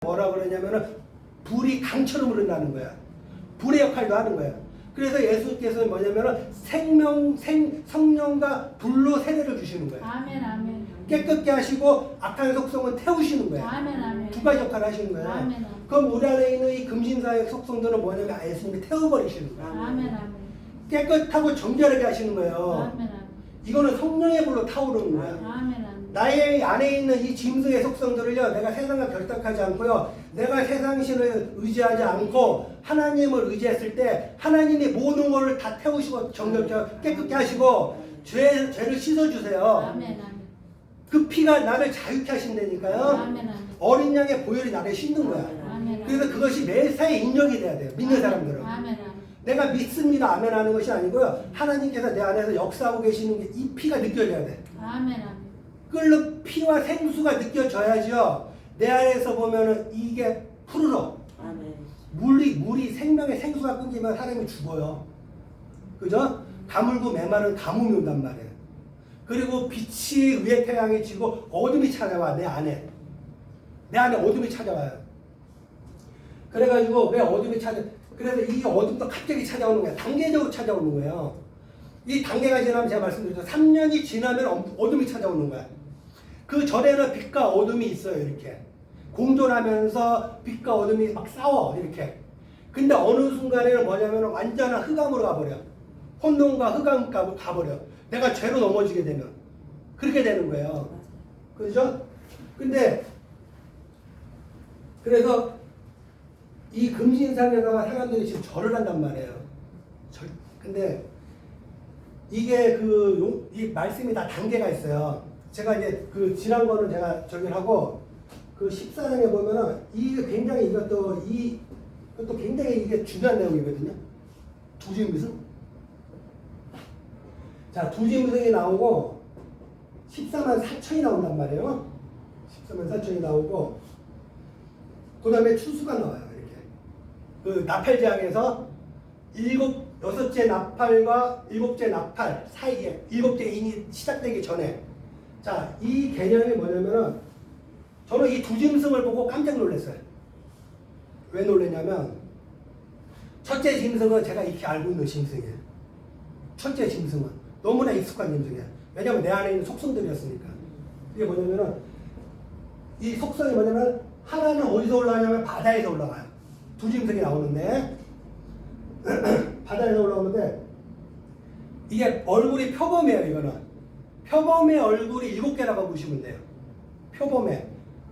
뭐라 그러냐면은 불이 강처럼 흐른다는 거야. 불의 역할도 하는 거야. 그래서 예수께서는 뭐냐면은 성령과 불로 세례를 주시는 거야. 아멘, 아멘. 깨끗게 하시고 악한 속성은 태우시는 거야. 아멘, 아멘. 두 가지 역할을 하시는 거야. 아멘, 아멘. 그럼 우리 안에 있는 이 금신사의 속성들은 뭐냐면 예수님이 태워버리시는 거야. 아멘, 아멘. 깨끗하고 정결하게 하시는 거예요. 아멘, 아멘. 이거는 성령의 불로 타오르는 거야. 아멘, 아멘. 나의 안에 있는 이 짐승의 속성들을요, 내가 세상과 결탁하지 않고요, 내가 세상 신을 의지하지 않고 하나님을 의지했을 때 하나님이 모든 것을 다 태우시고 정결케 깨끗게 하시고 죄를 씻어주세요. 아멘, 아멘. 그 피가 나를 자유케 하신다니까요. 아멘, 아멘. 어린 양의 보혈이 나를 씻는 거야. 아멘. 그래서 그것이 매사에 인정이 돼야 돼요. 믿는 사람들은. 아멘, 아멘. 내가 믿습니다. 아멘 하는 것이 아니고요. 하나님께서 내 안에서 역사하고 계시는 게 이 피가 느껴져야 돼. 아멘, 아멘. 끓는 피와 생수가 느껴져야지요. 내 안에서 보면은 이게 푸르러. 아멘. 물이 생명의 생수가 끊기면 사람이 죽어요. 그죠? 가물고 메마른 가뭄이 온단 말이에요. 그리고 빛이 위에 태양이 지고 어둠이 찾아와 내 안에. 내 안에 어둠이 찾아와요. 그래가지고 왜 어둠이 그래서 이 어둠도 갑자기 찾아오는 거야. 단계적으로 찾아오는 거예요. 이 단계가 지나면 제가 말씀드렸죠. 3년이 지나면 어둠이 찾아오는 거야. 그 전에는 빛과 어둠이 있어요. 이렇게 공존하면서 빛과 어둠이 막 싸워 이렇게. 근데 어느 순간에는 뭐냐면 완전한 흑암으로 가버려. 혼돈과 흑암 가버려. 내가 죄로 넘어지게 되면 그렇게 되는 거예요. 그렇죠? 근데 그래서 이 금신상에다가 사람들이 지금 절을 한단 말이에요. 근데 이게 이 말씀이 다 단계가 있어요. 제가 이제 그 지난 거는 제가 저기를 하고 그 14장에 보면은 이게 굉장히 이것도 굉장히 이게 중요한 내용이거든요. 두짐승. 자, 두짐승이 나오고 14만 4천이 나온단 말이에요. 14만 4천이 나오고 그 다음에 추수가 나와요. 이렇게 그 나팔지향에서 여섯째 나팔과 일곱째 나팔 사이에 일곱째 인이 시작되기 전에 자, 이 개념이 뭐냐면은 저는 이 두 짐승을 보고 깜짝 놀랐어요. 왜 놀랐냐면 첫째 짐승은 제가 익히 알고 있는 짐승이에요. 첫째 짐승은 너무나 익숙한 짐승이에요. 왜냐면 내 안에 있는 속성들이었으니까. 그게 뭐냐면은 이 속성이 뭐냐면 하나는 어디서 올라가냐면 바다에서 올라가요. 두 짐승이 나오는데 바다에서 올라오는데 이게 얼굴이 표범이에요. 이거는 표범의 얼굴이 7개라고 보시면 돼요. 표범의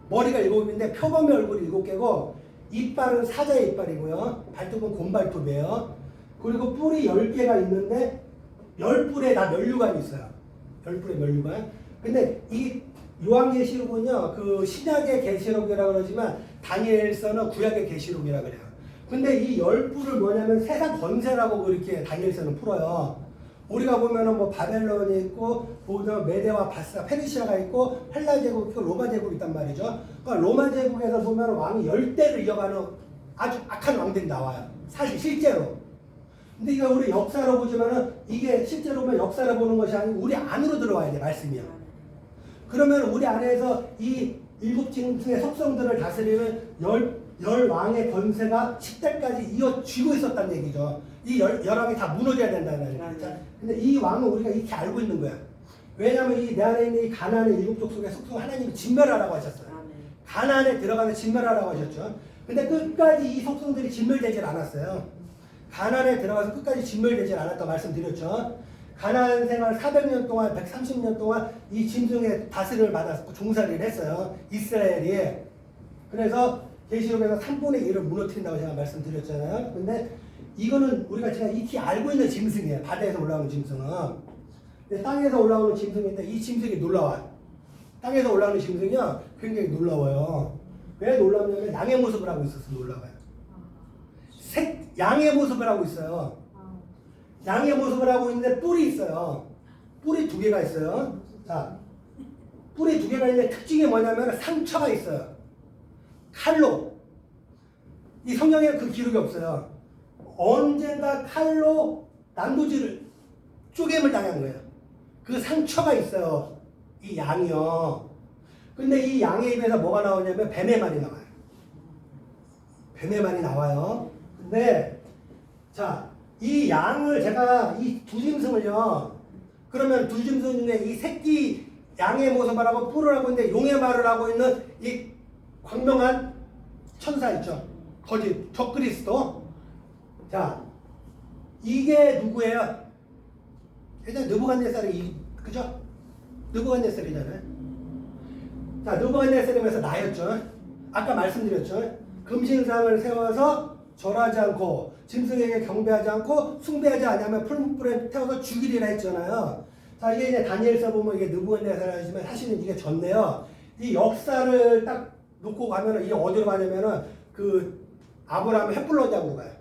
머리가 7개인데 표범의 얼굴이 7개고 이빨은 사자의 이빨이고요. 발톱은 곰발톱이에요. 그리고 뿔이 10개가 있는데 10뿔에 다 면류관이 있어요. 10뿔에 면류관. 근데 이 요한계시록은요. 그 신약의 계시록이라고 그러지만 다니엘서는 구약의 계시록이라고 그래요. 근데 이 10뿔을 뭐냐면 세상 권세라고 그렇게 다니엘서는 풀어요. 우리가 보면은 뭐 바벨론이 있고, 메데와 바사, 페르시아가 있고, 헬라 제국 있고, 로마 제국이 있단 말이죠. 그러니까 로마 제국에서 보면 왕이 10대를 이어가는 아주 악한 왕들이 나와요. 사실 실제로. 근데 이거 우리 역사로 보지만은 이게 실제로 보면 역사로 보는 것이 아니고 우리 안으로 들어와야 돼, 말씀이요. 그러면 우리 안에서 이 7짐승의 속성들을 다스리는 열 왕의 권세가 10대까지 이어쥐고 있었다는 얘기죠. 이 열왕이 다 무너져야 된다는 얘기죠. 근데 이 왕은 우리가 이렇게 알고 있는 거야. 왜냐하면 이 내 안에 있는 이 가나안의 7족 속의 속성 하나님이 진멸하라고 하셨어요. 가나안에 들어가서 진멸하라고 하셨죠. 근데 끝까지 이 속성들이 진멸되질 않았어요. 가나안에 들어가서 끝까지 진멸되질 않았다고 말씀드렸죠. 가나안 생활 400년 동안 130년 동안 이 짐승의 다스림을 받았고 종살이를 했어요. 이스라엘이. 그래서 계시록에서 3분의 1을 무너뜨린다고 제가 말씀드렸잖아요. 근데 이거는 우리가 제가 익히 알고 있는 짐승이에요. 바다에서 올라오는 짐승은. 근데 땅에서 올라오는 짐승인데 이 짐승이 놀라워요. 땅에서 올라오는 짐승이요. 굉장히 놀라워요. 왜 놀라냐면 양의 모습을 하고 있어서 놀라워요. 양의 모습을 하고 있어요. 양의 모습을 하고 있는데 뿔이 있어요. 뿔이 2개가 있어요. 자, 뿔이 2개가 있는데 특징이 뭐냐면 상처가 있어요. 칼로. 이 성경에 그 기록이 없어요. 언젠가 칼로 난도질을 쪼개임을 당한 거예요. 그 상처가 있어요. 이 양이요. 근데 이 양의 입에서 뭐가 나오냐면 뱀의 말이 나와요. 뱀의 말이 나와요. 근데 자, 이 양을 제가 이 두 짐승을요. 그러면 두 짐승 중에 이 새끼 양의 모습을 하고 뿔을 하고 있는데 용의 말을 하고 있는 이 광명한 천사 있죠. 거짓 적그리스도. 자, 이게 누구예요? 일단 느부갓네살이 그죠? 느부갓네살이잖아요. 자, 느부갓네살이면서 나였죠. 아까 말씀드렸죠. 금신상을 세워서 절하지 않고 짐승에게 경배하지 않고 숭배하지 않으면 풀무불에 태워서 죽이리라 했잖아요. 자, 이게 이제 다니엘서 보면 이게 느부갓네살이지만 사실은 이게 졌네요. 이 역사를 딱 놓고 가면은 이게 어디로 가냐면은 그 아브라함 햇불러냐고 가요.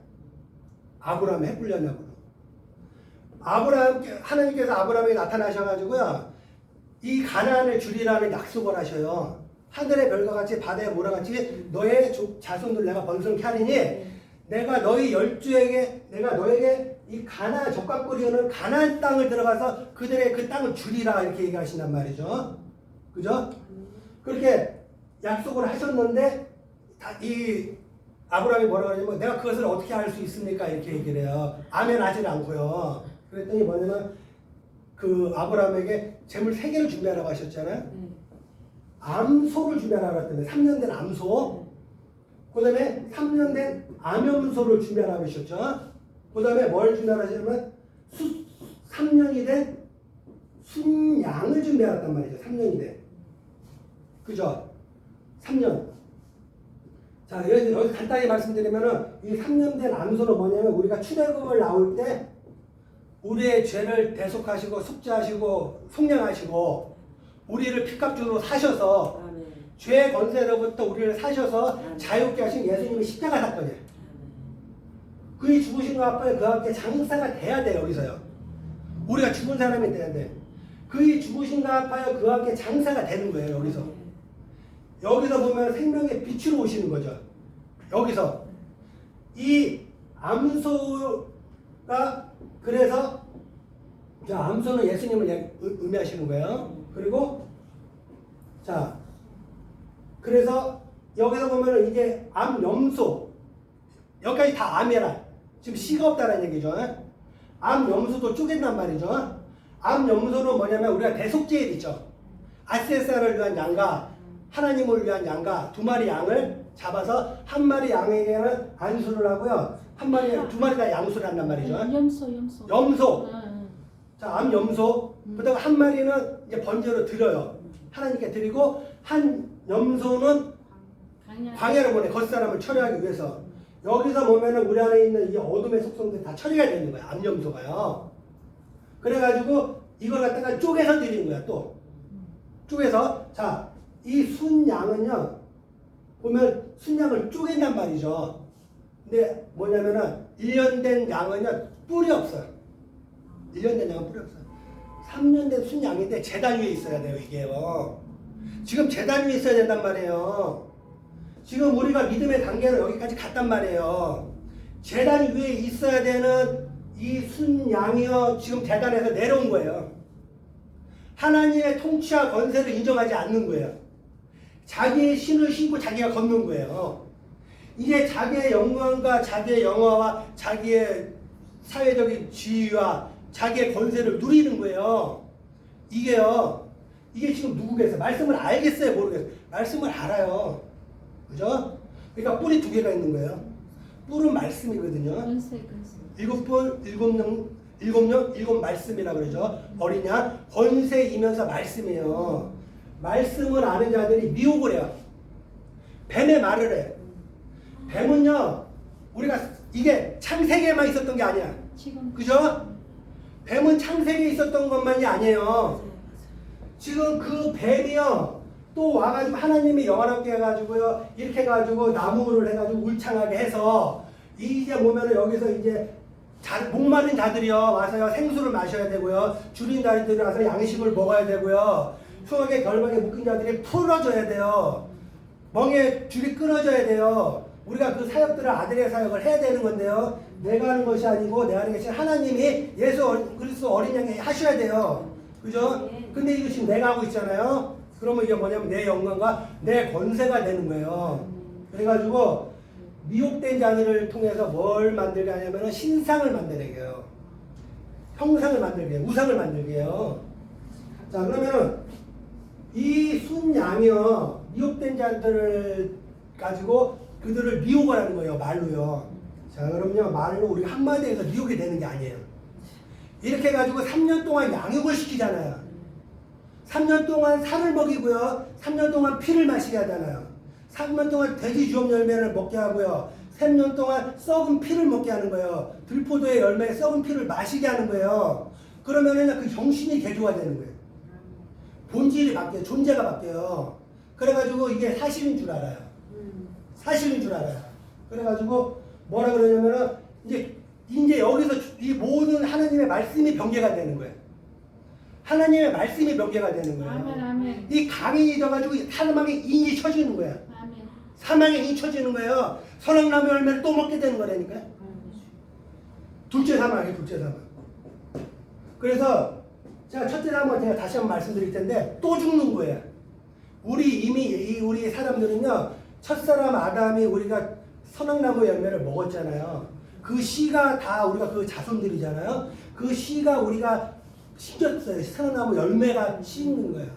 아브라함 햇불러냐고. 하나님께서 아브라함에게 나타나셔가지고요. 이 가나안을 주리라는 약속을 하셔요. 하늘의 별과 같이 바다의 모래와 같이 너의 자손들 내가 번성케 하리니 내가 너희 열주에게 내가 너에게 이 가나안 적각거리는 가나안 땅을 들어가서 그들의 그 땅을 주리라 이렇게 얘기하신단 말이죠. 그죠? 그렇게 약속을 하셨는데 이 아브라함이 뭐라고 하냐면 내가 그것을 어떻게 알 수 있습니까? 이렇게 얘기를 해요. 아멘 하지는 않고요. 그랬더니 뭐냐면 그 아브라함에게 재물 3개를 준비하라고 하셨잖아요. 암소를 준비하라고 했더니 3년 된 암소. 그 다음에 3년 된 암염소를 준비하라고 하셨죠. 그 다음에 뭘 준비하라고 하시냐면 3년이 된 순양을 준비하랬단 말이죠. 3년이 된. 그죠? 3년. 자, 여기 간단히 말씀드리면은 이 3년 된 암소는 뭐냐면 우리가 출애굽을 나올 때 우리의 죄를 대속하시고 속죄하시고 속량하시고 우리를 피값주로 사셔서 죄의 권세로부터 우리를 사셔서 자유케 하신 예수님의 십자가 사건이에요. 그의 죽으신 것 앞에 그 함께 장사가 돼야 돼요. 여기서요. 우리가 죽은 사람이 돼야 돼. 그의 죽으신 것 앞에 그 함께 장사가 되는 거예요. 여기서 보면 생명의 빛으로 오시는 거죠. 여기서 이 암소가 그래서 자, 암소는 예수님을 의미하시는 거예요. 그리고 자, 그래서 여기서 보면은 이게 암염소 여기까지 다 암이라 지금 씨가 없다는 얘기죠. 암염소도 쪼갠단 말이죠. 암염소는 뭐냐면 우리가 대속죄일 있죠. 아세사를 위한 양과 하나님을 위한 양과 2마리 양을 잡아서 1마리 양에게는 안수를 하고요. 두 마리 다 양수를 한단 말이죠. 염소. 자, 암염소. 그다음 1마리는 이제 번제로 드려요. 하나님께 드리고 한 염소는 광야로 보내 겉사람을 처리하기 위해서. 여기서 보면은 우리 안에 있는 이 어둠의 속성들이 다 처리가 되는 거야. 암염소가요. 그래가지고 이걸 갖다가 쪼개서 드리는 거야. 또 쪼개서 자, 이 순양은요 보면 순양을 쪼갠단 말이죠. 근데 뭐냐면은 1년 된 양은요 뿔이 없어요. 1년 된 양은 뿔이 없어요. 3년 된 순양인데 제단 위에 있어야 돼요. 이게요. 지금 제단 위에 있어야 된단 말이에요. 지금 우리가 믿음의 단계로 여기까지 갔단 말이에요. 제단 위에 있어야 되는 이 순양이요 지금 제단에서 내려온 거예요. 하나님의 통치와 권세를 인정하지 않는 거예요. 자기의 신을 신고 자기가 걷는 거예요. 이제 자기의 영광과 자기의 영화와 자기의 사회적인 지위와 자기의 권세를 누리는 거예요. 이게 지금 누구겠어요? 말씀을 알겠어요? 모르겠어요? 말씀을 알아요. 그죠? 그러니까 뿔이 2개가 있는 거예요. 뿔은 말씀이거든요. 7뿔, 7명, 말씀이라고 그러죠. 어린 양, 권세이면서 말씀이에요. 말씀을 아는 자들이 미혹을 해요. 뱀의 말을 해. 뱀은요, 우리가 이게 창세기에만 있었던 게 아니야. 그죠? 뱀은 창세기에 있었던 것만이 아니에요. 지금 그 뱀이요, 또 와가지고 하나님이 영화롭게 해가지고요, 이렇게 해가지고 나무를 해가지고 울창하게 해서, 이제 보면은 여기서 이제 목마른 자들이요, 와서요, 생수를 마셔야 되고요, 줄인 자들이 와서 양식을 먹어야 되고요, 수학의 결박에 묶인 자들이 풀어줘야 돼요. 멍에 줄이 끊어져야 돼요. 우리가 그 사역들을 아들의 사역을 해야 되는 건데요. 내가 하는 것이 아니고 내 안에 계신 하나님이 예수 그리스도 어린 양이 하셔야 돼요. 그죠? 근데 이거 지금 내가 하고 있잖아요. 그러면 이게 뭐냐면 내 영광과 내 권세가 되는 거예요. 그래가지고 미혹된 자들을 통해서 뭘 만들게 하냐면 신상을 만들게 해요. 형상을 만들게 해요. 우상을 만들게 해요. 자, 그러면은 이 순양이요, 미혹된 자들을 가지고 그들을 미혹을 하는 거예요. 말로요. 자, 그럼요, 말로 우리가 한마디에서 미혹이 되는 게 아니에요. 이렇게 해가지고 3년 동안 양육을 시키잖아요. 3년 동안 살을 먹이고요. 3년 동안 피를 마시게 하잖아요. 3년 동안 돼지 주업 열매를 먹게 하고요. 3년 동안 썩은 피를 먹게 하는 거예요. 들포도의 열매에 썩은 피를 마시게 하는 거예요. 그러면은 그 정신이 개조화되는 거예요. 본질이 바뀌어요. 존재가 바뀌어요. 그래가지고 이게 사실인 줄 알아요. 사실인 줄 알아요. 그래가지고 뭐라 그러냐면은 이제 여기서 이 모든 하나님의 말씀이 변개가 되는 거예요. 하나님의 말씀이 변개가 되는 거예요. 아멘, 아멘. 이 강인이 져가지고 사망의 인이 쳐지는 거예요. 아멘. 사망의 인이 쳐지는 거예요. 선악나무 열매를 또 먹게 되는 거라니까요. 둘째 사망이에요. 둘째 사망. 그래서 제가 첫째 사망은 제가 다시 한번 말씀드릴 텐데 또 죽는 거예요. 우리 사람들은요, 첫사람 아담이 우리가 선악나무 열매를 먹었잖아요. 그 씨가 다 우리가 그 자손들이잖아요. 그 씨가 우리가 심겼어요. 선악나무 열매가 심는 거예요.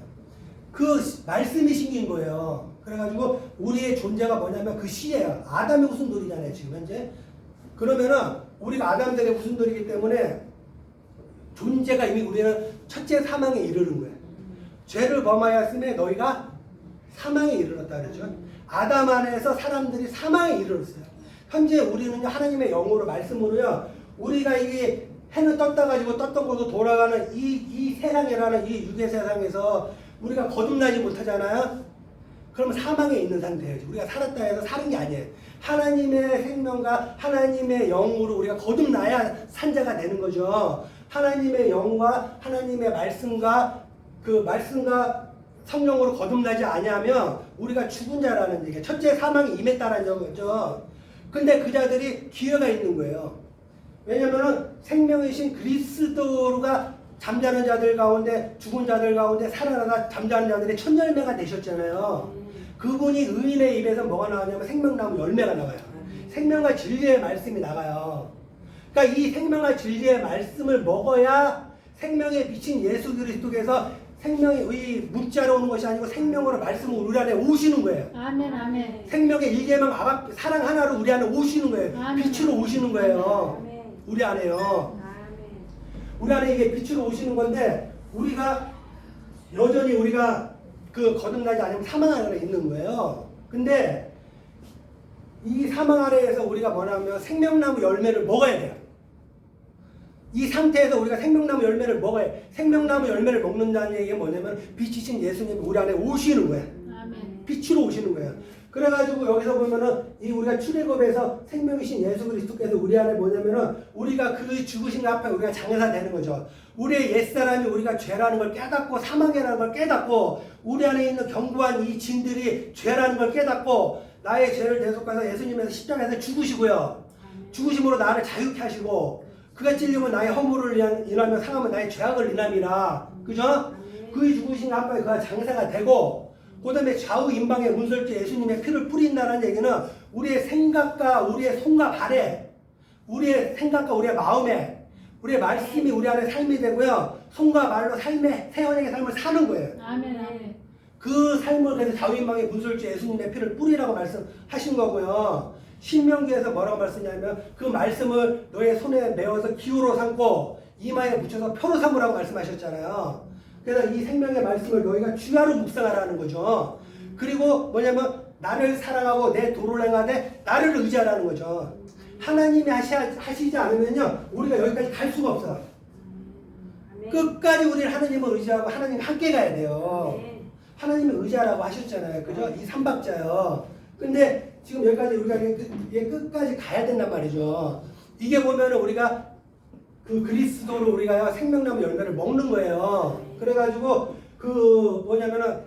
그 말씀이 심긴 거예요. 그래가지고 우리의 존재가 뭐냐면 그 씨예요. 아담의 후손들이잖아요, 지금 현재. 그러면은 우리가 아담들의 후손들이기 때문에 존재가 이미 우리는 첫째 사망에 이르는 거예요. 죄를 범하였음에 너희가 사망에 이르렀다 그러죠. 아담 안에서 사람들이 사망에 이르렀어요. 현재 우리는 하나님의 영으로 말씀으로요, 우리가 이게 해는 떴다 가지고 떴던 곳으로 돌아가는 이 세상이라는 이 유괴 세상에서 우리가 거듭나지 못하잖아요. 그러면 사망에 있는 상태예요. 우리가 살았다 해서 사는 게 아니에요. 하나님의 생명과 하나님의 영으로 우리가 거듭나야 산자가 되는 거죠. 하나님의 영과 하나님의 말씀과 그 말씀과 성령으로 거듭나지 아니하면 우리가 죽은 자라는 얘기예요. 첫째 사망이 임했다라는 거죠. 근데 그 자들이 기회가 있는 거예요. 왜냐면은 생명이신 그리스도가 잠자는 자들 가운데, 죽은 자들 가운데 살아나다 잠자는 자들이 첫 열매가 되셨잖아요. 그분이 의인의 입에서 뭐가 나오냐면 생명나무 열매가 나와요. 생명과 진리의 말씀이 나가요. 그러니까 이 생명과 진리의 말씀을 먹어야 생명에 비친 예수 그리스도께서 생명이 이 문자로 오는 것이 아니고 생명으로 말씀으로 우리 안에 오시는 거예요. 아멘, 아멘. 생명의 일계명 사랑 하나로 우리 안에 오시는 거예요. 아멘. 빛으로 오시는 거예요. 우리 안에요. 우리 안에 이게 빛으로 오시는 건데 우리가 여전히 우리가 그 거듭나지 않으면 사망 아래에 있는 거예요. 근데 이 사망 아래에서 우리가 뭐냐면 생명나무 열매를 먹어야 돼요. 이 상태에서 우리가 생명나무 열매를 먹어야 해요. 생명나무 열매를 먹는다는 얘기가 뭐냐면 빛이신 예수님이 우리 안에 오시는 거예요. 아멘. 빛으로 오시는 거예요. 그래가지고 여기서 보면은 이 우리가 출애굽에서 생명이신 예수 그리스도께서 우리 안에 뭐냐면은 우리가 그 죽으신 것 앞에 우리가 장사 되는 거죠. 우리의 옛사람이 우리가 죄라는 걸 깨닫고 사망이라는 걸 깨닫고 우리 안에 있는 견고한 이 진들이 죄라는 걸 깨닫고 나의 죄를 대속해서 예수님께서 십자가에서 죽으시고요. 죽으심으로 나를 자유케 하시고 그가 찔리면 나의 허물을 인하며 상하면 나의 죄악을 인함이라. 그죠? 그의 죽으신 것 앞에 그가 장사가 되고 그 다음에 좌우 임방의 문설주 예수님의 피를 뿌린다는 얘기는 우리의 생각과 우리의 손과 발에 우리의 생각과 우리의 마음에 우리의 말씀이 우리 안에 삶이 되고요. 손과 말로 삶의 세원의 삶을 사는 거예요. 아멘, 아멘. 그 삶을 그래서 좌우 임방의 문설주 예수님의 피를 뿌리라고 말씀하신 거고요. 신명기에서 뭐라고 말씀하냐면 그 말씀을 너의 손에 메어서 기호로 삼고 이마에 붙여서 표로 삼으라고 말씀하셨잖아요. 그래서 이 생명의 말씀을 너희가 주야로 묵상하라는 거죠. 그리고 뭐냐면 나를 사랑하고 내 도를 행하되 나를 의지하라는 거죠. 하나님이 하시지 않으면요 우리가 여기까지 갈 수가 없어요. 끝까지 우리는 하나님을 의지하고 하나님 함께 가야 돼요. 하나님을 의지하라고 하셨잖아요. 그죠? 이 삼박자요. 근데 지금 여기까지 우리가 끝까지 가야 된단 말이죠. 이게 보면은 우리가 그 그리스도로 우리가 생명나무 열매를 먹는 거예요. 그래가지고 그 뭐냐면은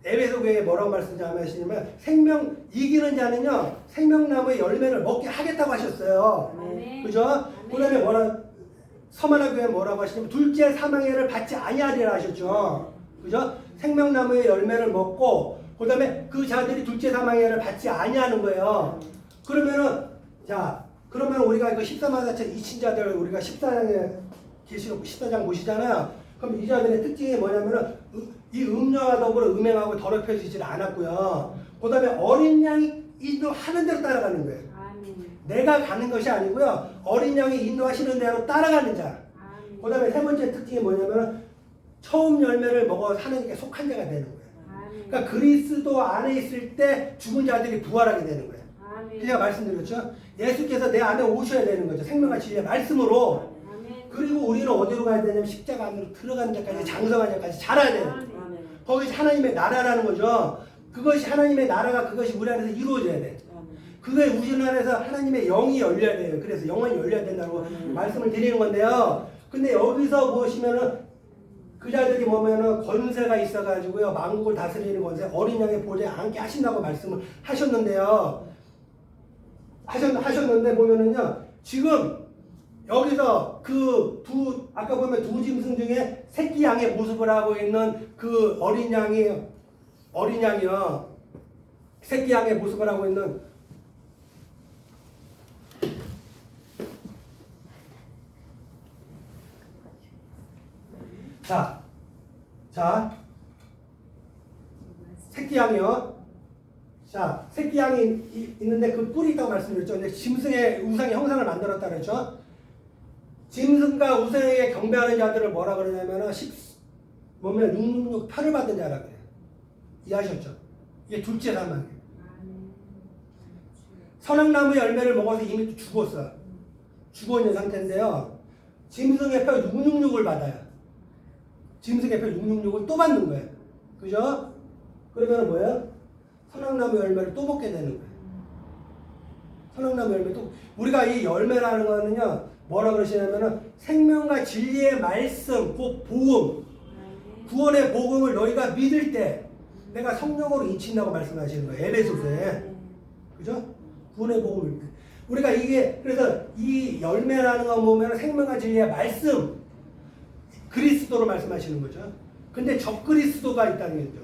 에베소교회에 뭐라고 말씀하시냐면 생명 이기는 자는요 생명나무의 열매를 먹게 하겠다고 하셨어요. 아멘. 그죠? 그다음에 서만화 교회 뭐라고 하시냐면 둘째 사망의 받지 아니하리라 하셨죠. 그죠? 생명나무의 열매를 먹고 그다음에 그 자들이 둘째 사망의 받지 아니하는 거예요. 그러면 우리가 그 13만사천 이친자들 우리가 14장에 계시록 14장 보시잖아요. 그럼 이 자들의 특징이 뭐냐면은 이 음녀와 더불어 음행하고 더럽혀지질 않았고요. 그 다음에 어린 양이 인도하는 대로 따라가는 거예요. 아멘. 내가 가는 것이 아니고요. 어린 양이 인도하시는 대로 따라가는 자. 아멘. 그 다음에 세 번째 특징이 뭐냐면은 처음 열매를 먹어 하나님께 속한 자가 되는 거예요. 아멘. 그러니까 그리스도 안에 있을 때 죽은 자들이 부활하게 되는 거예요. 아멘. 제가 말씀드렸죠. 예수께서 내 안에 오셔야 되는 거죠. 생명과 진리의 말씀으로. 아멘. 그리고 우리는 어디로 가야 되냐면 십자가 안으로 들어가는 데까지 장성한 데까지 자라야 돼요. 아멘. 거기서 하나님의 나라라는 거죠. 그것이 하나님의 나라가 그것이 우리 안에서 이루어져야 돼. 그게 우리 안에서 하나님의 영이 열려야 돼요. 그래서 영혼이 열려야 된다고 말씀을 드리는 건데요. 근데 여기서 보시면은 그 자들이 보면은 권세가 있어가지고요. 만국을 다스리는 권세, 어린 양의 보좌에 앉게 하신다고 말씀을 하셨는데요. 하셨는데 보면은요. 지금 여기서 아까 보면 두 짐승 중에 새끼 양의 모습을 하고 있는 그 어린 양이요. 새끼 양의 모습을 하고 있는 자, 새끼 양이요. 자, 새끼 양이 있는데 그 뿔이 있다고 말씀드렸죠. 근데 짐승의 우상의 형상을 만들었다 그랬죠. 짐승과 우상에게 경배하는 자들을 뭐라 그러냐면은 666 표를 받은 자라 그래요. 이해하셨죠? 이게 둘째 사망이에요. 선악나무 열매를 먹어서 이미 죽었어. 죽어 있는 상태인데요. 짐승의 표 666을 받아요. 짐승의 표 666을 또 받는 거예요. 그죠? 그러면 뭐예요? 선악나무 열매를 또 먹게 되는 거예요. 선악나무 열매 또 우리가 이 열매라는 거는요. 뭐라 그러시냐면은 생명과 진리의 말씀, 곧 복음, 구원의 복음을 너희가 믿을 때 내가 성령으로 인친다고 말씀하시는 거예요. 에베소서에. 그죠? 구원의 복음을. 우리가 그래서 이 열매라는 거 보면 생명과 진리의 말씀, 그리스도로 말씀하시는 거죠. 근데 적그리스도가 있다는 거죠.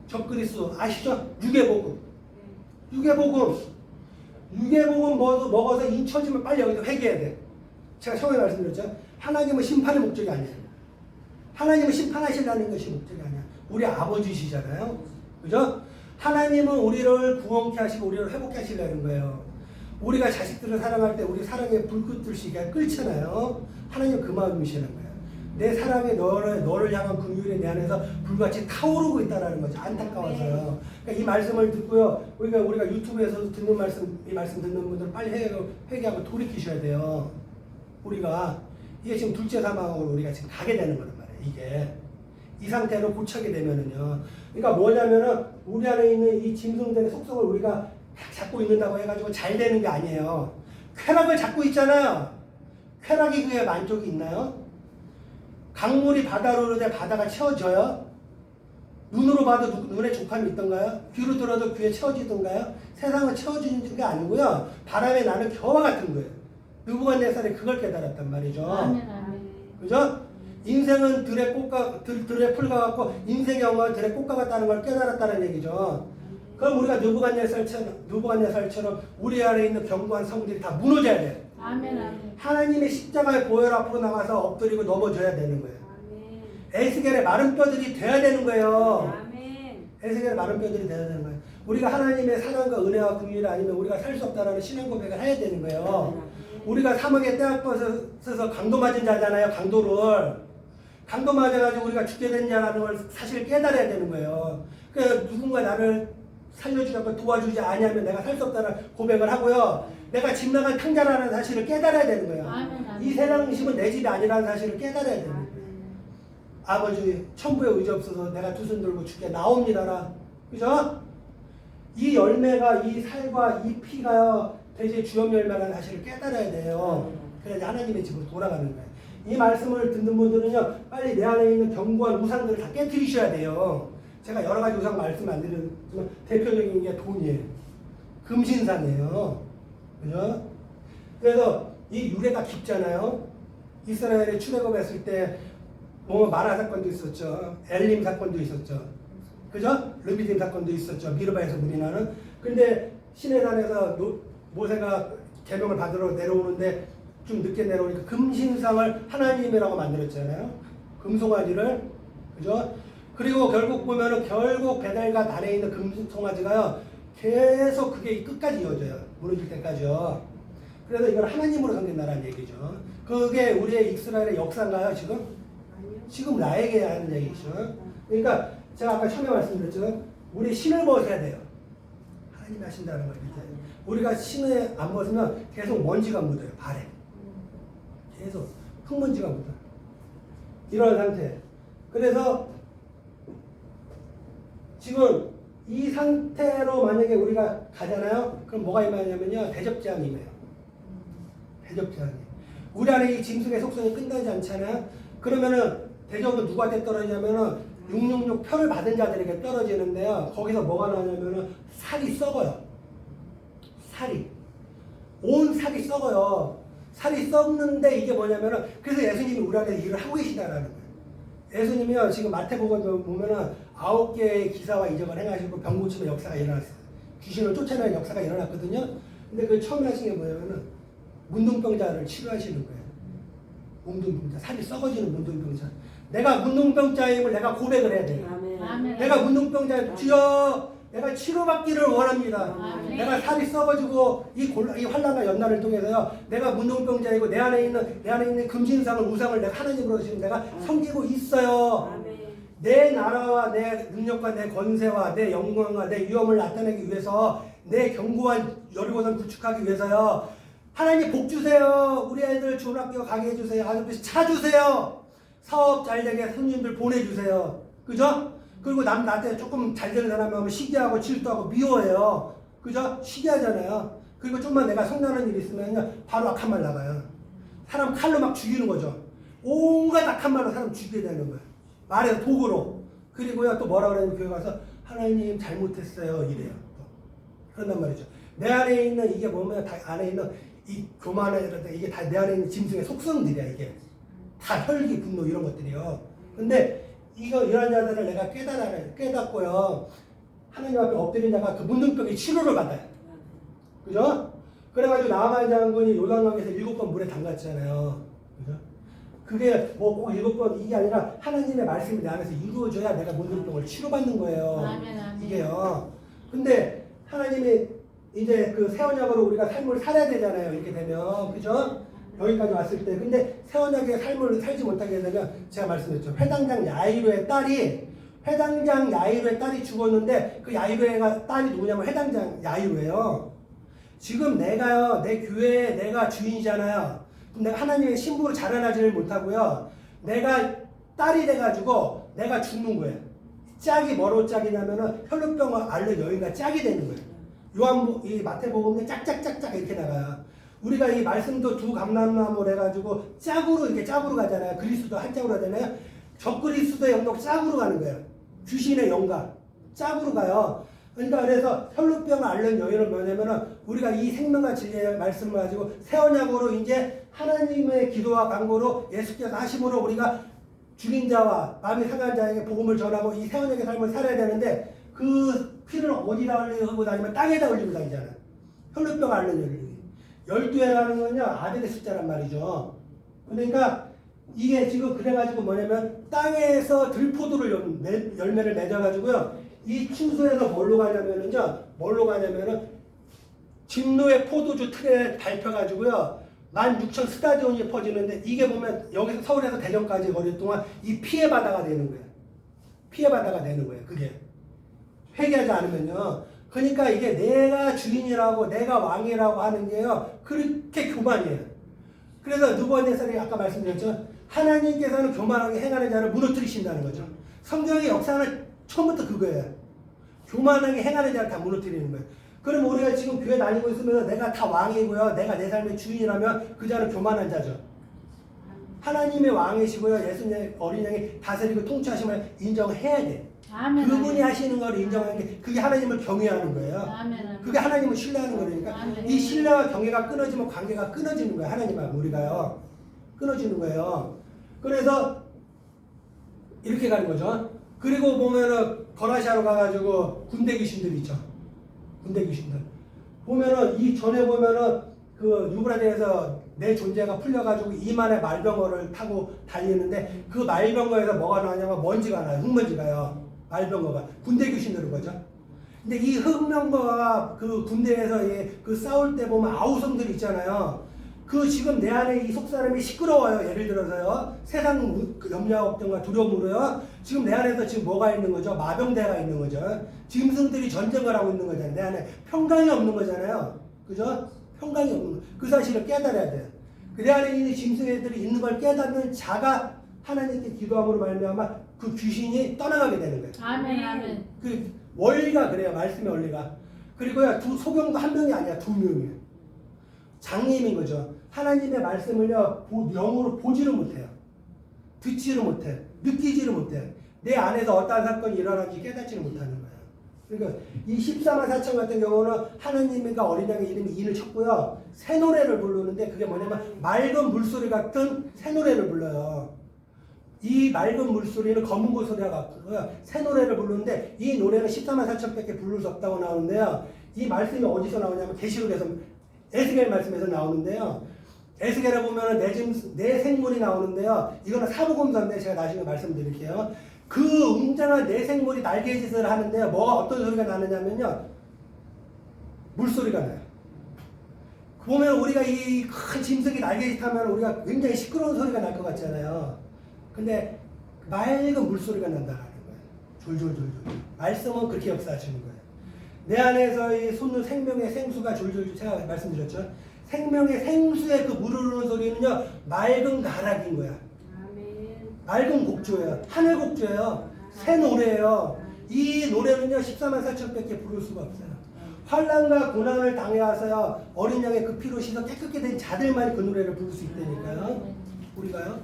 적그리스도 아시죠? 유괴복음. 유괴복음 먹어서 인쳐지면 빨리 여기서 회개해야 돼. 제가 처음에 말씀드렸죠. 하나님은 심판의 목적이 아니에요. 하나님은 심판하시려는 것이 목적이 아니야. 우리 아버지시잖아요. 그죠? 하나님은 우리를 구원케 하시고 우리를 회복케 하시려는 거예요. 우리가 자식들을 사랑할 때 우리 사랑의 불꽃듯이 끓잖아요. 하나님은 그 마음이시는 거예요. 내 사랑이 너를 향한 긍휼이 내 안에서 불같이 타오르고 있다는 거죠. 안타까워서요. 그러니까 이 말씀을 듣고요. 우리가 유튜브에서 듣는 이 말씀 듣는 분들은 빨리 회개하고 돌이키셔야 돼요. 이게 지금 둘째 사망으로 우리가 지금 가게 되는 거란 말이에요. 이게. 이 상태로 고쳐게 되면은요. 그러니까 뭐냐면은 우리 안에 있는 이 짐승들의 속성을 우리가 잡고 있는다고 해가지고 잘 되는 게 아니에요. 쾌락을 잡고 있잖아요. 쾌락이 그게 만족이 있나요? 강물이 바다로 흐르되 바다가 채워져요? 눈으로 봐도 눈에 족함이 있던가요? 귀로 들어도 귀에 채워지던가요? 세상은 채워지는 게 아니고요. 바람에 나는 겨와 같은 거예요. 느부갓네살이 그걸 깨달았단 말이죠. 아멘, 아멘. 그죠? 인생은 들의 풀과 같고 인생의 영광은 들의 꽃과 같다는 걸 깨달았다는 얘기죠. 그럼 우리가 느부갓네살처럼 우리 안에 있는 견고한 성들이 다 무너져야 돼요. 아멘, 아멘. 하나님의 십자가의 보혈 앞으로 나가서 엎드리고 넘어져야 되는 거예요. 에스겔의 마른 뼈들이 돼야 되는 거예요. 에스겔의 마른 뼈들이 돼야 되는 거예요. 우리가 하나님의 사랑과 은혜와 긍휼이 아니면 우리가 살 수 없다는 신앙 고백을 해야 되는 거예요. 우리가 사막에 떼약벗어서 강도 맞은 자잖아요. 강도 맞아가지고 우리가 죽게 된 자라는 걸 사실 깨달아야 되는 거예요. 그러니까 누군가 나를 살려주려고 도와주지 아니하면 내가 살 수 없다는 고백을 하고요. 내가 집 나간 탕자라는 사실을 깨달아야 되는 거예요. 아멘, 아멘. 이 세상 집은 내 집이 아니라는 사실을 깨달아야 되는 거예요. 아버지 천부에 의지 없어서 내가 두 손 들고 죽게 나옵니다라. 그죠? 이 열매가 이 살과 이 피가 대제 주염 열매라는 사실을 깨달아야 돼요. 그래야 하나님의 집으로 돌아가는 거예요. 이 말씀을 듣는 분들은요, 빨리 내 안에 있는 견고한 우상들을 다 깨뜨리셔야 돼요. 제가 여러 가지 우상 말씀 안 드리지만 대표적인 게 돈이에요. 금신상이에요. 그죠? 그래서 이 유래가 깊잖아요. 이스라엘에 출애굽했을 때 마라 사건도 있었죠. 엘림 사건도 있었죠. 그죠? 르비딤 사건도 있었죠. 미르바에서 물이 나는. 근데 시내산에서 모세가 계명을 받으러 내려오는데 좀 늦게 내려오니까 금신상을 하나님이라고 만들었잖아요. 금송아지를. 그죠? 그리고 결국 보면은 결국 베델과 단에 있는 금송아지가요. 계속 그게 끝까지 이어져요. 무너질 때까지요. 그래서 이걸 하나님으로 섬긴다는 얘기죠. 그게 우리의 이스라엘의 역사인가요, 지금? 지금 나에게 하는 얘기죠. 그러니까 제가 아까 처음에 말씀드렸죠. 우리 신을 벗어야 돼요. 하나님이 하신다는 걸 이제. 우리가 신을 안 벗으면 계속 먼지가 묻어요, 발에. 계속 흙먼지가 묻어요. 이런 상태. 그래서 지금 이 상태로 만약에 우리가 가잖아요. 그럼 뭐가 임하냐면요. 대접제한이 임해요. 대접제한이. 우리 안에 이 짐승의 속성이 끝나지 않잖아요. 그러면은 대접은 누구한테 떨어지냐면은 666 표를 받은 자들에게 떨어지는데요. 거기서 뭐가 나냐면은 살이 썩어요. 살이. 온 살이 썩어요. 살이 썩는데 이게 뭐냐면은 그래서 예수님이 우리 안에 일을 하고 계시다라는 거예요. 예수님이요 지금 마태복음 보면은 9개의 기사와 이적을 행하시고 병 고침의 역사가 일어났어요. 귀신을 쫓아내는 역사가 일어났거든요. 근데 그 처음에 하신 게 뭐냐면은 문둥병자를 치료하시는 거예요. 문둥병자, 살이 썩어지는 문둥병자. 내가 문둥병자임을 내가 고백을 해야 돼요. 아멘. 내가 문둥병자 주여 내가 치료받기를 원합니다. 아멘. 내가 살이 썩어지고 이 환난과 연난을 통해서요. 내가 문둥병자이고 내 안에 있는 금신상을 우상을 내가 하나님으로 지금 내가 섬기고 있어요. 내 나라와 내 능력과 내 권세와 내 영광과 내 위엄을 나타내기 위해서 내 견고한 여리고선 구축하기 위해서요. 하나님 복 주세요. 우리 애들 좋은 학교 가게 해주세요. 아저씨 차 주세요. 사업 잘 되게 손님들 보내주세요. 그죠? 그리고 나한테 조금 잘 되는 사람이 오면 시기하고 질투하고 미워해요. 그죠? 시기하잖아요. 그리고 좀만 내가 성나는 일이 있으면 바로 악한 말 나가요. 사람 칼로 막 죽이는 거죠. 온갖 악한 말로 사람 죽이게 되는 거예요. 말해서 도구로. 그리고요 또 뭐라 그러냐면 교회 가서 하나님 잘못했어요 이래요. 또. 그런단 말이죠. 내 안에 있는 이게 보면 다 안에 있는 이 교만이라든가 이게 다 내 안에 있는 짐승의 속성들이야 이게. 다 혈기, 분노 이런 것들이요. 근데 이런 자들을 내가 깨닫고요. 하나님 앞에 엎드린 자가 그 문둥병의 치료를 받아요. 그죠? 그래가지고 나만 장군이 요단강에서 7번 물에 담갔잖아요. 그죠? 그게 뭐 꼭 7번 이게 아니라 하나님의 말씀이 내 안에서 이루어져야 내가 문둥병을 치료받는 거예요. 아멘, 아멘. 이게요. 근데 하나님이 이제 그 새 언약으로 우리가 삶을 살아야 되잖아요. 이렇게 되면. 그죠? 여기까지 왔을 때. 근데 새 언약의 삶을 살지 못하게 되면 제가 말씀드렸죠. 회당장 야이로의 딸이 죽었는데 그 야이로의 딸이 누구냐면 회당장 야이로예요. 지금 내가요. 내 교회에 내가 주인이잖아요. 그럼 내가 하나님의 신부로 자라나지를 못하고요. 내가 딸이 돼가지고 내가 죽는 거예요. 짝이 뭐로 짝이냐면은 혈루병을 앓는 여인과 짝이 되는 거예요. 이 마태복음에 짝짝짝짝 이렇게 나가요. 우리가 이 말씀도 두 감람나무를 해가지고 이렇게 짝으로 가잖아요. 그리스도 한 짝으로 가잖아요. 적그리스도의 영역 짝으로 가는 거예요. 귀신의 영감 짝으로 가요. 그러니까 그래서 혈루병을 앓는 여인은 뭐냐면은 우리가 이 생명과 진리의 말씀을 가지고 새 언약으로 이제 하나님의 기도와 간구로 예수께서 하심으로 우리가 죽인 자와 마음이 상한 자에게 복음을 전하고 이 새 언약의 삶을 살아야 되는데 그 피를 어디다 흘리고 다니면 땅에다 흘리고 다니잖아요. 혈루병 앓는 여인. 12회라는 건요, 아들의 숫자란 말이죠. 그러니까 이게 지금 그래가지고 뭐냐면 땅에서 들포도를 열매를 맺어가지고요, 이 추수에서 뭘로 가냐면은 진노의 포도주 틀에 밟혀가지고요, 16,000 스타디온이 퍼지는데 이게 보면 여기서 서울에서 대전까지 거리 동안 이 피해 바다가 되는 거예요. 피해 바다가 되는 거예요. 그게. 회개하지 않으면요. 그러니까 이게 내가 주인이라고 내가 왕이라고 하는 게요. 그렇게 교만이에요. 그래서 느부갓네살이 아까 말씀드렸죠. 하나님께서는 교만하게 행하는 자를 무너뜨리신다는 거죠. 성경의 역사는 처음부터 그거예요. 교만하게 행하는 자를 다 무너뜨리는 거예요. 그럼 우리가 지금 교회 다니고 있으면 내가 다 왕이고요. 내가 내 삶의 주인이라면 그 자는 교만한 자죠. 하나님의 왕이시고요. 예수님의 어린 양이 다스리고 통치하심을 인정해야 돼. 아멘, 그분이 아멘. 하시는 걸 인정하는 게 그게 하나님을 경외하는 거예요. 아멘, 아멘. 그게 하나님을 신뢰하는 거니까 아멘. 이 신뢰와 경외가 끊어지면 관계가 끊어지는 거예요. 하나님하고 우리가요. 끊어지는 거예요. 그래서 이렇게 가는 거죠. 그리고 보면은 거라시아로 가가지고 군대 귀신들이 있죠. 군대 귀신들. 보면은 이 전에 보면은 그 유브라데에서 내 존재가 풀려가지고 이만의 말병거를 타고 달리는데 그 말병거에서 뭐가 나냐면 먼지가 나요. 흙먼지가요. 말병거가 군대 귀신들은 거죠. 근데 이 흙먼거가 그 군대에서 그 싸울 때 보면 아우성들 있잖아요. 그 지금 내 안에 이 속사람이 시끄러워요. 예를 들어서요. 세상 염려와 걱정과 두려움으로요. 지금 내 안에서 지금 뭐가 있는 거죠? 마병대가 있는 거죠. 짐승들이 전쟁을 하고 있는 거잖아요. 내 안에 평강이 없는 거잖아요. 그죠? 평강이 없는 거. 그 사실을 깨달아야 돼요. 그 내 안에 있는 짐승애들이 있는 걸 깨닫는 자가 하나님께 기도함으로 말미암아 그 귀신이 떠나가게 되는 거예요. 아멘. 아멘. 그 원리가 그래요. 말씀의 원리가. 그리고요. 소경도 한 명이 아니야. 두 명이에요. 장님인 거죠. 하나님의 말씀을요. 영으로 보지를 못해요. 듣지를 못해. 느끼지를 못해. 내 안에서 어떠한 사건이 일어나는지 깨닫지를 못하는 거예요. 그러니까 이 14만 4천 같은 경우는 하나님과 어린 양의 이름이 인을 쳤고요. 새 노래를 부르는데 그게 뭐냐면 맑은 물소리 같은 새 노래를 불러요. 이 맑은 물소리는 검은 고소리와 같고요. 새 노래를 부르는데 이 노래는 14만 4천밖에 부를 수 없다고 나오는데요. 이 말씀이 어디서 나오냐면 계시록에서 에스겔 말씀에서 나오는데요. 에스겔에 보면은 내 생물이 나오는데요. 이거는 사복음서인데 제가 나중에 말씀드릴게요. 그 웅장한 내 생물이 날개짓을 하는데요. 뭐가 어떤 소리가 나느냐면요. 물소리가 나요. 보면 우리가 이 큰 짐승이 날개짓하면 우리가 굉장히 시끄러운 소리가 날 것 같잖아요. 근데 맑은 물소리가 난다는 거예요. 졸졸졸졸. 말씀은 그렇게 역사하시는 거예요. 내 안에서 이 솟는 생명의 생수가 졸졸졸 제가 말씀드렸죠. 생명의 생수의 그 물 흐르는 소리는요. 맑은 가락인 거야. 맑은 곡조예요. 하늘 곡조예요. 새 노래예요. 이 노래는요. 14만 4천밖에 부를 수가 없어요. 환난과 고난을 당해와서요. 어린 양의 그 피로 씻어 깨끗게 된 자들만 그 노래를 부를 수 있다니까요. 우리가요.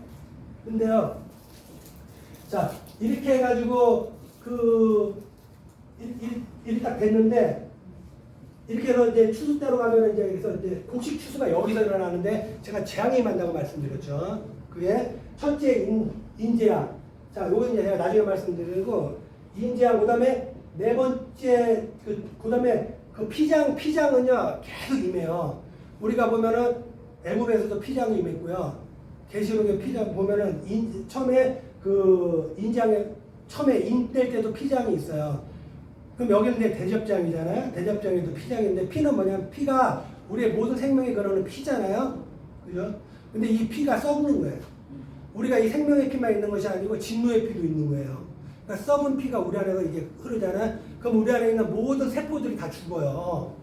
근데요. 자, 이렇게 해가지고 이렇게 딱 됐는데 이렇게 해서 이제 추수 때로 가면 이제 여기서 이제 곡식 추수가 여기서 일어나는데 제가 재앙이 만다고 말씀드렸죠. 그게 첫째 인재양. 자, 요거 이제 제가 나중에 말씀드리고 인재양 그다음에 네 번째 그다음에 그 피장은요 계속 임해요. 우리가 보면은 애굽에서도 피장이 임했고요. 계시록의 피장 보면은 처음에 그 인장에 처음에 인뗄 때도 피장이 있어요. 그럼 여기는 이제 대접장이잖아요. 대접장에도 피장인데 피는 뭐냐면 피가 우리의 모든 생명에 걸어오는 피잖아요. 그죠? 근데 이 피가 썩는 거예요. 우리가 이 생명의 피만 있는 것이 아니고 진노의 피도 있는 거예요. 그러니까 썩은 피가 우리 안에서 이게 흐르잖아요. 그럼 우리 안에 있는 모든 세포들이 다 죽어요.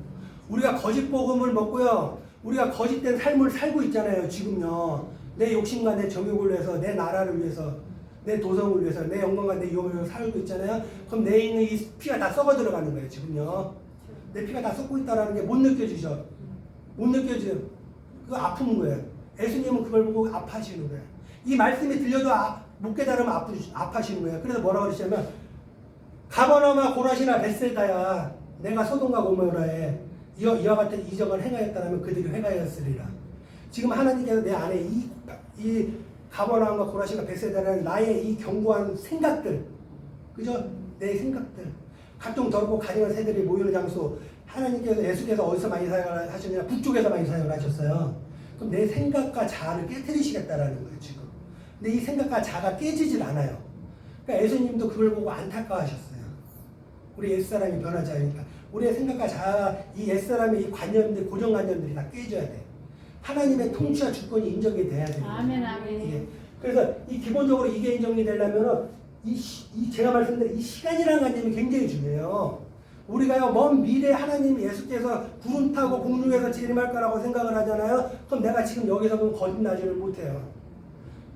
우리가 거짓 복음을 먹고요. 우리가 거짓된 삶을 살고 있잖아요. 지금요. 내 욕심과 내 정욕을 위해서, 내 나라를 위해서, 내 도성을 위해서, 내 영광과 내 유업을 위해서 살고 있잖아요. 그럼 내 있는 이 피가 다 썩어 들어가는 거예요. 지금요. 내 피가 다 썩고 있다는 게 못 느껴지죠. 못 느껴져요. 그거 아픈 거예요. 예수님은 그걸 보고 아파하시는 거예요. 이 말씀이 들려도 못 깨달으면 아파하시는 거예요. 그래서 뭐라고 그러시냐면 가버나움과 고라시나 벳세다야 내가 소돔과 고모라에 이와 같은 이적을 행하였다면 그들이 회개하였으리라. 지금 하나님께서 내 안에 이 가버나움과 고라시나 벳세다라는 나의 이 견고한 생각들, 그죠? 내 생각들, 각종 더럽고 가증한 새들이 모이는 장소, 하나님께서 예수께서 어디서 많이 사용을 하셨냐? 북쪽에서 많이 사용을 하셨어요. 그럼 내 생각과 자아를 깨트리시겠다라는 거예요, 지금. 근데 이 생각과 자아가 깨지질 않아요. 그러니까 예수님도 그걸 보고 안타까워하셨어요. 우리 옛사람이 변하지 않으니까. 우리의 생각과 자아, 이 옛사람의 이 관념들, 고정관념들이 다 깨져야 돼. 하나님의 통치와 주권이 인정이 돼야 돼요. 아멘, 아멘. 예. 그래서 이 기본적으로 이게 인정이 되려면은 제가 말씀드린 이 시간이라는 관념이 굉장히 중요해요. 우리가요, 먼 미래 하나님 예수께서 구름 타고 공중에서 재림할 거라고 생각을 하잖아요. 그럼 내가 지금 여기서 보면 거듭나지를 못해요.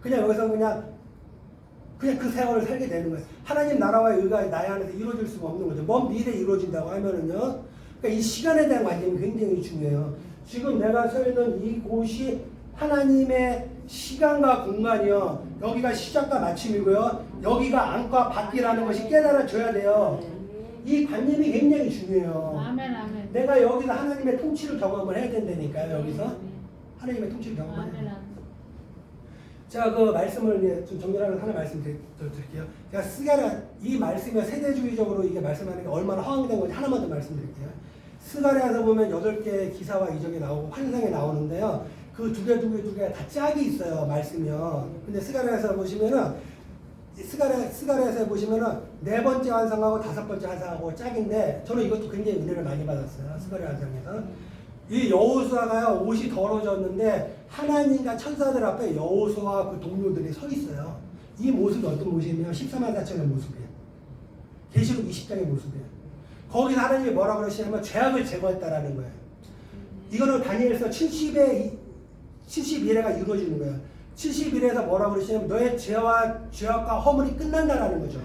그냥 여기서 그냥 그 세월을 살게 되는 거예요. 하나님 나라와 의가 나의 안에서 이루어질 수가 없는 거죠. 먼 미래에 이루어진다고 하면은요. 그러니까 이 시간에 대한 관점이 굉장히 중요해요. 지금 내가 서 있는 이곳이 하나님의 시간과 공간이요. 여기가 시작과 마침이고요. 여기가 안과 밖이라는 것이 깨달아져야 돼요. 이 관념이 굉장히 중요해요. 아멘, 아멘. 내가 여기서 하나님의 통치를 경험을 해야 된다니까요. 여기서 하나님의 통치를 경험을 해야 돼요. 제가 그 말씀을 이제 좀 정리하면서 하나 말씀드릴게요. 제가 이 말씀이 세대주의적으로 이게 말씀하는 게 얼마나 허황된 건지 하나만 더 말씀드릴게요. 스가랴에서 보면 8개의 기사와 이적이 나오고 환상이 나오는데요. 그 두 개 다 짝이 있어요. 말씀이요. 근데 스가랴에서 보시면은 스가랴에서 보시면은 4번째 환상하고 5번째 환상하고 짝인데 저는 이것도 굉장히 은혜를 많이 받았어요. 스가랴 환상에서. 이 여호수아가요 옷이 더러워졌는데 하나님과 천사들 앞에 여호수아와 그 동료들이 서 있어요. 이 모습이 어떤 모습이냐면 14만 4천의 모습이에요. 계시록 20장의 모습이에요. 거기서 하나님이 뭐라 그러시냐면 죄악을 제거했다라는 거예요. 이거는 다니엘서 71회가 이루어지는 거예요. 71회에서 뭐라 그러시냐면 너의 죄악과 허물이 끝난다라는 거죠.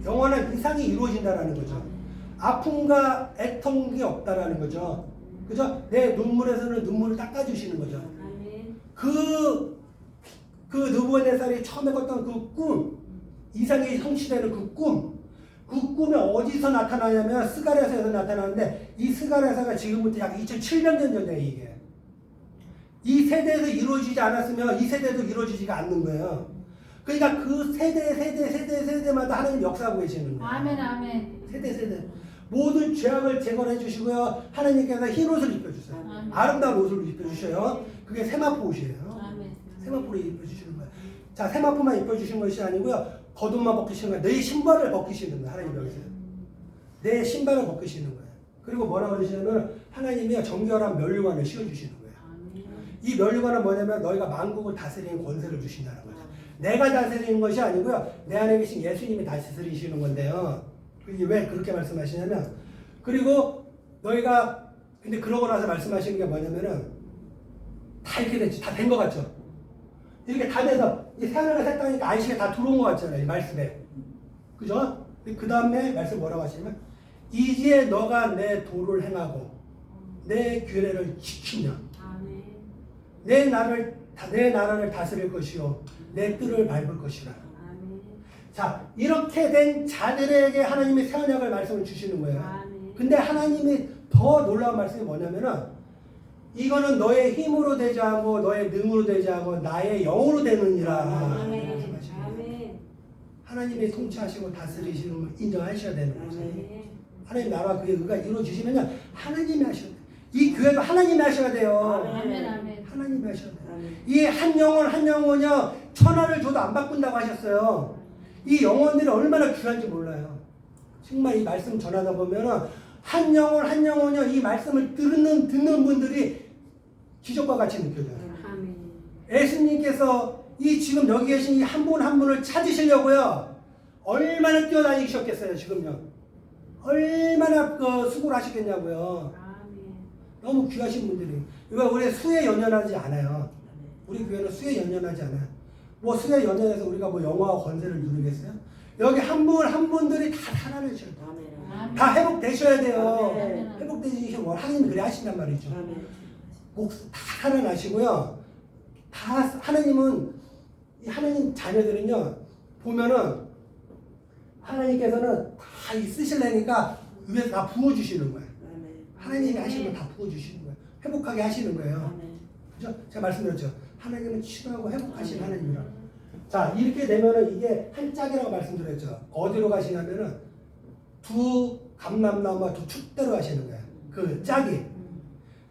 영원한 이상이 이루어진다라는 거죠. 아픔과 애통이 없다라는 거죠. 그죠? 내 눈물에서는 눈물을 닦아주시는 거죠. 그 느부갓네살이 처음에 꿨던 그 꿈, 이상이 성취되는 그 꿈이 어디서 나타나냐면 스가랴서에서 나타나는데 이 스가랴서가 지금부터 약 2700년 전에 이게. 이 세대에서 이루어지지 않았으면 이 세대도 이루어지지가 않는 거예요. 그러니까 그 세대마다 하나님 역사하고 계시는 거예요. 아멘, 아멘. 세대. 모든 죄악을 제거해 주시고요. 하나님께서 흰 옷을 입혀주세요. 아멘. 아름다운 옷을 입혀주셔요. 그게 세마포 옷이에요. 아멘. 세마포를 입혀주시는 거예요. 자, 세마포만 입혀주신 것이 아니고요. 겉옷만 벗기시는 거예요. 내 신발을 벗기시는 거예요. 하나님 여기서. 내 신발을 벗기시는 거예요. 그리고 뭐라 그러시냐면 하나님이 정결한 면류관을 씌워주시는 거예요. 이 면류관은 뭐냐면 너희가 만국을 다스리는 권세를 주신다는 거죠. 내가 다스리는 것이 아니고요. 내 안에 계신 예수님이 다스리시는 건데요. 왜 그렇게 말씀하시냐면 그리고 너희가 근데 그러고 나서 말씀하시는 게 뭐냐면은 다 이렇게 됐지. 다 된 것 같죠. 이렇게 다 돼서 이 새하늘과 새 땅이니까 안식에 다 들어온 것 같잖아요. 이 말씀에. 그죠? 그 다음에 말씀 뭐라고 하시냐면 이제 너가 내 도를 행하고 내 규례를 지키며 내 나라를 다스릴 것이요 내 뜰을 밟을 것이라. 자, 이렇게 된 자들에게 하나님이 새 언약을 말씀을 주시는 거예요. 근데 하나님이 더 놀라운 말씀이 뭐냐면은 이거는 너의 힘으로 되지 않고 너의 능으로 되지 않고 나의 영으로 되느니라. 말씀하시는 하나님이 통치하시고 다스리시는 걸 인정하셔야 되는 거죠. 하나님 나라와 그의 의가 이루어지시면 하나님이 하셔야 돼요. 이 교회도 하나님이 하셔야 돼요. 아멘, 아멘. 하나님이 하셔야 돼요. 이 한 영혼요 천하를 줘도 안 바꾼다고 하셨어요. 이 영혼들이 얼마나 귀한지 몰라요. 정말 이 말씀 전하다 보면은 한 영혼요 이 말씀을 듣는 분들이 기적과 같이 느껴져요. 예수님께서 이 지금 여기 계신 이 한 분 한 분을 찾으시려고요. 얼마나 뛰어다니셨겠어요 지금요. 얼마나 수고를 하시겠냐고요. 너무 귀하신 분들이. 이거 우리 수에 연연하지 않아요. 우리 교회는 수에 연연하지 않아요. 뭐 수에 연연해서 우리가 뭐 영화와 권세를 누리겠어요? 여기 한 분 한 분들이 다 살아내셔야 돼요. 다 회복되셔야 돼요. 회복되시면 하나님 그래 하신단 말이죠. 다 살아나시고요. 다 하나님은 이 하나님 자녀들은요 보면은 하나님께서는 다 쓰실래니까 위에서 다 부어주시는 거예요. 하나님이 하시는 거 다 부어주시는 거예요. 회복하게 하시는 거예요. 그죠? 제가 말씀드렸죠. 하나님은 치료하고 회복하시는 하나님이라고. 자, 이렇게 되면은 이게 한 짝이라고 말씀드렸죠. 어디로 가시냐면은 두 감람나무와 두 촛대로 가시는 거예요. 그 짝이.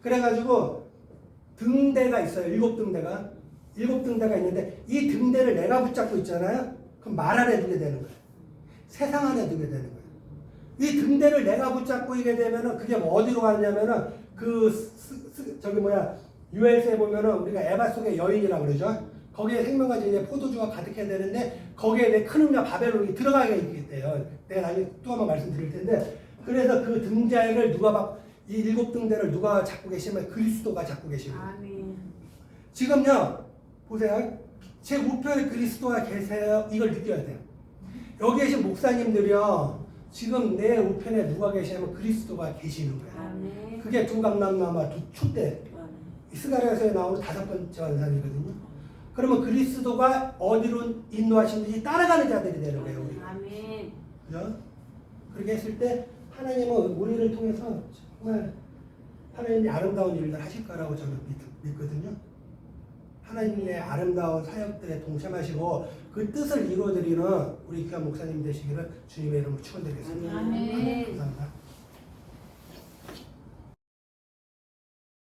그래가지고 등대가 있어요. 7등대가. 7등대가 있는데 이 등대를 내가 붙잡고 있잖아요. 그럼 말 안에 두게 되는 거예요. 세상 안에 두게 되는 거예요. 이 등대를 내가 붙잡고 이게 되면은 그게 뭐 어디로 가냐면은 유엘서에 보면은 우리가 에바 속의 여인이라고 그러죠. 거기에 생명과 진리의 포도주가 가득해야 되는데 거기에 내 큰 음녀 바벨론이 들어가게 있겠대요. 내가 나중에 또 한번 말씀드릴 텐데 그래서 그 등자를 이 7등대를 누가 잡고 계시면 그리스도가 잡고 계시고 지금요 보세요. 제 우편에 그리스도가 계세요. 이걸 느껴야 돼요. 여기 계신 목사님들이요 지금 내 우편에 누가 계시냐면 그리스도가 계시는 거예요. 그게 두 감람나무와 두 촛대. 스가랴서에 나오는 5번째 환상이거든요. 그러면 그리스도가 어디로 인도하시는지 따라가는 자들이 되는 거예요. 우리가. 그죠? 그렇게 했을 때 하나님은 우리를 통해서 정말 하나님이 아름다운 일을 하실 거라고 저는 믿거든요. 하나님의 아름다운 사역들에 동참하시고 그 뜻을 이루어드리는 우리 귀한 목사님 되시기를 주님의 이름으로 축원드리겠습니다. 아멘. 감사합니다.